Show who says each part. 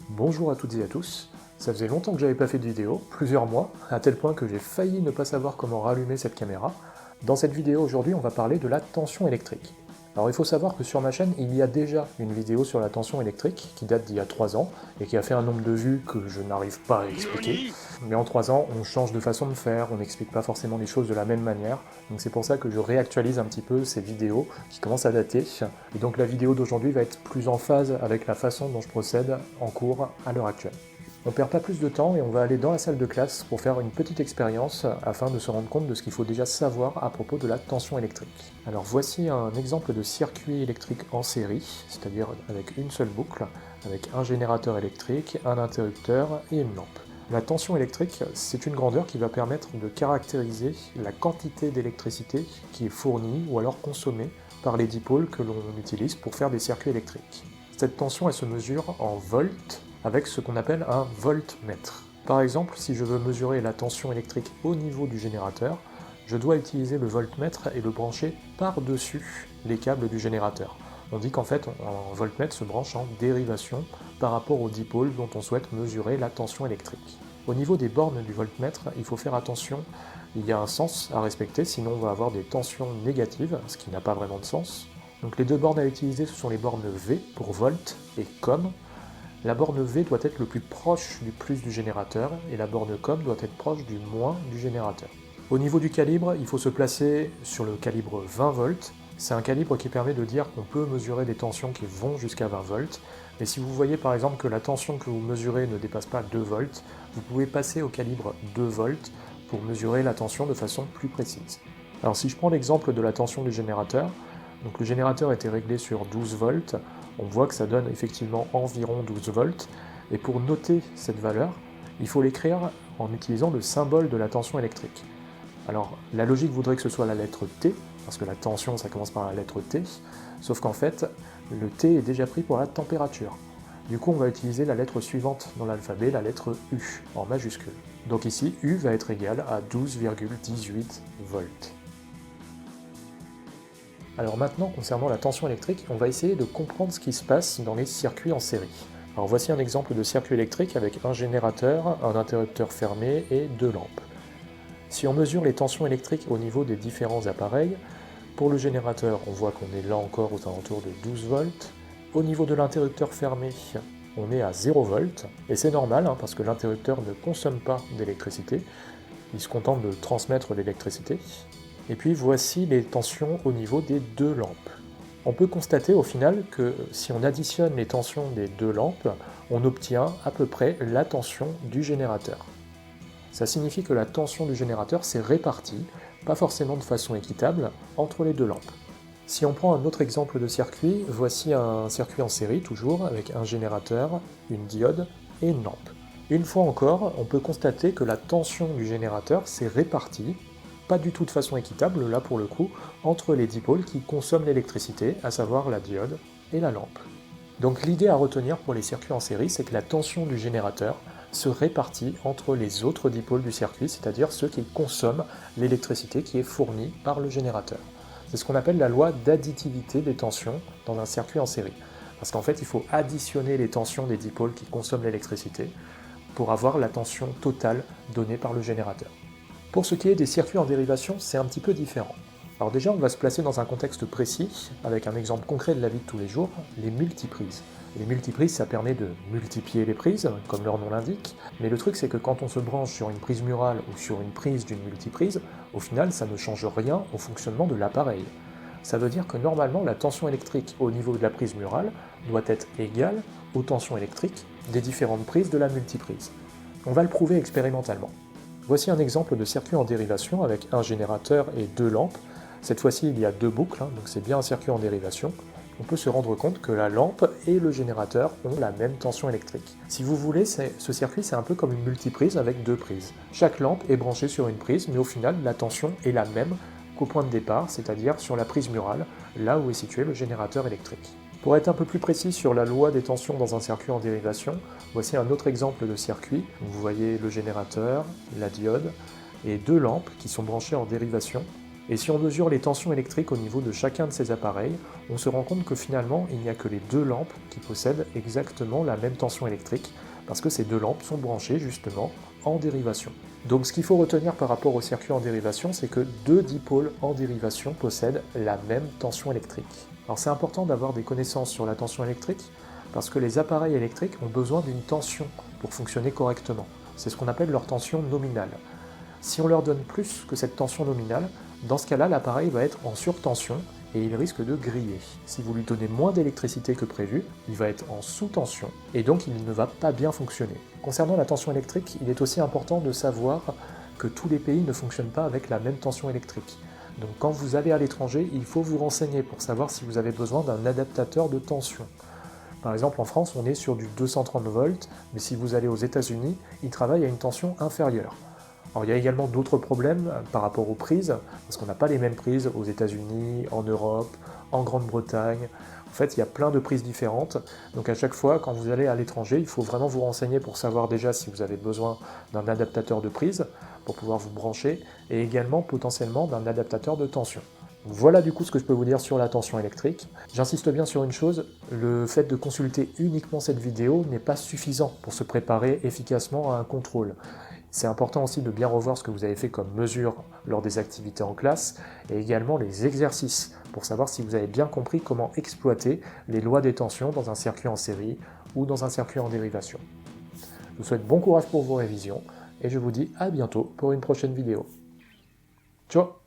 Speaker 1: Bonjour à toutes et à tous, ça faisait longtemps que j'avais pas fait de vidéo, plusieurs mois, à tel point que j'ai failli ne pas savoir comment rallumer cette caméra. Dans cette vidéo aujourd'hui, on va parler de la tension électrique. Alors il faut savoir que sur ma chaîne, il y a déjà une vidéo sur la tension électrique qui date d'il y a 3 ans et qui a fait un nombre de vues que je n'arrive pas à expliquer. Mais en 3 ans, on change de façon de faire, on n'explique pas forcément les choses de la même manière, donc c'est pour ça que je réactualise un petit peu ces vidéos qui commencent à dater. Et donc la vidéo d'aujourd'hui va être plus en phase avec la façon dont je procède en cours à l'heure actuelle. On perd pas plus de temps et on va aller dans la salle de classe pour faire une petite expérience afin de se rendre compte de ce qu'il faut déjà savoir à propos de la tension électrique. Alors voici un exemple de circuit électrique en série, c'est-à-dire avec une seule boucle, avec un générateur électrique, un interrupteur et une lampe. La tension électrique, c'est une grandeur qui va permettre de caractériser la quantité d'électricité qui est fournie ou alors consommée par les dipôles que l'on utilise pour faire des circuits électriques. Cette tension, elle se mesure en volts, avec ce qu'on appelle un voltmètre. Par exemple, si je veux mesurer la tension électrique au niveau du générateur, je dois utiliser le voltmètre et le brancher par-dessus les câbles du générateur. On dit qu'en fait, un voltmètre se branche en dérivation par rapport au dipôle dont on souhaite mesurer la tension électrique. Au niveau des bornes du voltmètre, il faut faire attention, il y a un sens à respecter, sinon on va avoir des tensions négatives, ce qui n'a pas vraiment de sens. Donc les deux bornes à utiliser, ce sont les bornes V pour volt et COM. La borne V doit être le plus proche du plus du générateur et la borne COM doit être proche du moins du générateur. Au niveau du calibre, il faut se placer sur le calibre 20 volts. C'est un calibre qui permet de dire qu'on peut mesurer des tensions qui vont jusqu'à 20 volts. Mais si vous voyez par exemple que la tension que vous mesurez ne dépasse pas 2 volts, vous pouvez passer au calibre 2 volts pour mesurer la tension de façon plus précise. Alors si je prends l'exemple de la tension du générateur, donc le générateur était réglé sur 12 volts, on voit que ça donne effectivement environ 12 volts, et pour noter cette valeur, il faut l'écrire en utilisant le symbole de la tension électrique. Alors la logique voudrait que ce soit la lettre T, parce que la tension ça commence par la lettre T, sauf qu'en fait le T est déjà pris pour la température. Du coup on va utiliser la lettre suivante dans l'alphabet, la lettre U, en majuscule. Donc ici U va être égal à 12,18 volts. Alors maintenant, concernant la tension électrique, on va essayer de comprendre ce qui se passe dans les circuits en série. Alors voici un exemple de circuit électrique avec un générateur, un interrupteur fermé et 2 lampes. Si on mesure les tensions électriques au niveau des différents appareils, pour le générateur, on voit qu'on est là encore aux alentours de 12 volts. Au niveau de l'interrupteur fermé, on est à 0 volts, et c'est normal parce que l'interrupteur ne consomme pas d'électricité, il se contente de transmettre l'électricité. Et puis voici les tensions au niveau des 2 lampes. On peut constater au final que si on additionne les tensions des 2 lampes, on obtient à peu près la tension du générateur. Ça signifie que la tension du générateur s'est répartie, pas forcément de façon équitable, entre les 2 lampes. Si on prend un autre exemple de circuit, voici un circuit en série toujours, avec un générateur, une diode et une lampe. Une fois encore, on peut constater que la tension du générateur s'est répartie, pas du tout de façon équitable, là pour le coup, entre les dipôles qui consomment l'électricité, à savoir la diode et la lampe. Donc l'idée à retenir pour les circuits en série, c'est que la tension du générateur se répartit entre les autres dipôles du circuit, c'est-à-dire ceux qui consomment l'électricité qui est fournie par le générateur. C'est ce qu'on appelle la loi d'additivité des tensions dans un circuit en série. Parce qu'en fait, il faut additionner les tensions des dipôles qui consomment l'électricité pour avoir la tension totale donnée par le générateur. Pour ce qui est des circuits en dérivation, c'est un petit peu différent. Alors déjà, on va se placer dans un contexte précis, avec un exemple concret de la vie de tous les jours, les multiprises. Les multiprises, ça permet de multiplier les prises, comme leur nom l'indique, mais le truc c'est que quand on se branche sur une prise murale ou sur une prise d'une multiprise, au final, ça ne change rien au fonctionnement de l'appareil. Ça veut dire que normalement, la tension électrique au niveau de la prise murale doit être égale aux tensions électriques des différentes prises de la multiprise. On va le prouver expérimentalement. Voici un exemple de circuit en dérivation avec un générateur et 2 lampes. Cette fois-ci, il y a 2 boucles, donc c'est bien un circuit en dérivation. On peut se rendre compte que la lampe et le générateur ont la même tension électrique. Si vous voulez, ce circuit c'est un peu comme une multiprise avec 2 prises. Chaque lampe est branchée sur une prise, mais au final, la tension est la même qu'au point de départ, c'est-à-dire sur la prise murale, là où est situé le générateur électrique. Pour être un peu plus précis sur la loi des tensions dans un circuit en dérivation, voici un autre exemple de circuit. Vous voyez le générateur, la diode et 2 lampes qui sont branchées en dérivation. Et si on mesure les tensions électriques au niveau de chacun de ces appareils, on se rend compte que finalement, il n'y a que les deux lampes qui possèdent exactement la même tension électrique, parce que ces deux lampes sont branchées justement en dérivation. Donc ce qu'il faut retenir par rapport au circuit en dérivation, c'est que deux dipôles en dérivation possèdent la même tension électrique. Alors c'est important d'avoir des connaissances sur la tension électrique, parce que les appareils électriques ont besoin d'une tension pour fonctionner correctement. C'est ce qu'on appelle leur tension nominale. Si on leur donne plus que cette tension nominale, dans ce cas-là, l'appareil va être en surtension et il risque de griller. Si vous lui donnez moins d'électricité que prévu, il va être en sous-tension et donc il ne va pas bien fonctionner. Concernant la tension électrique, il est aussi important de savoir que tous les pays ne fonctionnent pas avec la même tension électrique. Donc quand vous allez à l'étranger, il faut vous renseigner pour savoir si vous avez besoin d'un adaptateur de tension. Par exemple, en France, on est sur du 230 volts, mais si vous allez aux États-Unis, ils travaillent à une tension inférieure. Alors, il y a également d'autres problèmes par rapport aux prises, parce qu'on n'a pas les mêmes prises aux États-Unis, en Europe, en Grande-Bretagne. En fait, il y a plein de prises différentes. Donc à chaque fois, quand vous allez à l'étranger, il faut vraiment vous renseigner pour savoir déjà si vous avez besoin d'un adaptateur de prise pour pouvoir vous brancher, et également potentiellement d'un adaptateur de tension. Voilà du coup ce que je peux vous dire sur la tension électrique. J'insiste bien sur une chose, le fait de consulter uniquement cette vidéo n'est pas suffisant pour se préparer efficacement à un contrôle. C'est important aussi de bien revoir ce que vous avez fait comme mesure lors des activités en classe et également les exercices pour savoir si vous avez bien compris comment exploiter les lois des tensions dans un circuit en série ou dans un circuit en dérivation. Je vous souhaite bon courage pour vos révisions et je vous dis à bientôt pour une prochaine vidéo. Ciao!